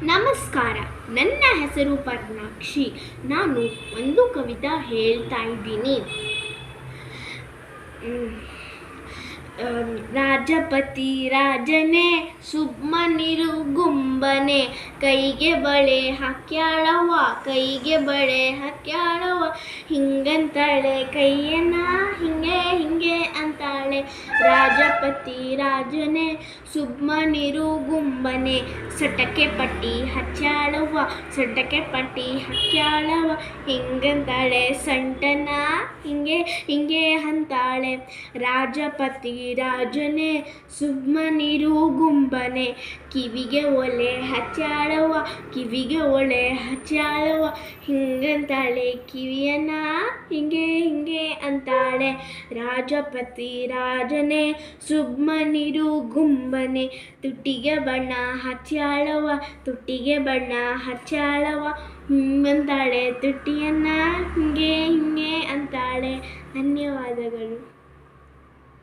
ನಮಸ್ಕಾರ, ನನ್ನ ಹೆಸರು ಪರ್ಣಾಕ್ಷಿ. ನಾನು ಒಂದು ಕವಿತೆ ಹೇಳ್ತಾ ಇದ್ದೀನಿ. ರಾಜಪತಿ ರಾಜನೇ ಸುಬ್ಮನಿರು ಗುಂಬನೆ, ಕೈಗೆ ಬಳೆ ಹಾಕ್ಯಾಳವ್ವ, ಕೈಗೆ ಬಳೆ ಹಾಕ್ಯಾಳವ್ವ. ಹಿಂಗಂತಾಳೆ ಕೈಯನ್ನ ಹಿಂಗೆ ಹಿಂಗೆ ಅಂತಾಳೆ. ರಾಜಪತಿ ರಾಜನೇ ಸುಬ್ಮನಿರು ಗುಂಬನೆ, ಸಟಕೆ ಪಟ್ಟಿ ಹಚ್ಚಾಳವ್ವ, ಸಟಕೆ ಪಟ್ಟಿ ಹಾಕ್ಯಾಳವ್ವ. ಹಿಂಗಂತಾಳೆ ಸಂಟನ ಹಿಂಗೆ ಹಿಂಗೆ ಅಂತಾಳೆ. ರಾಜಪತಿ ರಾಜನೇ ಸುಬ್ಮನಿರು ಗುಂಬನೆ, ಕಿವಿಗೆ ಒಲೆ ಹಚ್ಚಾಳವ್ವ, ಕಿವಿಗೆ ಒಲೆ ಹಚ್ಚಾಳವ್ವ. ಹಿಂಗಂತಾಳೆ ಕಿವಿಯನ್ನ ಹಿಂಗೆ ಹಿಂಗೆ ಅಂತಾಳೆ. ರಾಜಪತಿ ರಾಜನೇ ಸುಬ್ಮನಿರು ಗುಂಬನೆ, ತುಟಿಗೆ ಬಣ್ಣ ಹಚ್ಚಾಳವ್ವ, ತುಟಿಗೆ ಬಣ್ಣ ಹಚ್ಚಾಳವ್ವ. ಹಿಂಗಂತಾಳೆ ತುಟಿಯನ್ನ ಹಿಂಗೆ ಹಿಂಗೆ ಅಂತಾಳೆ. ಧನ್ಯವಾದಗಳು.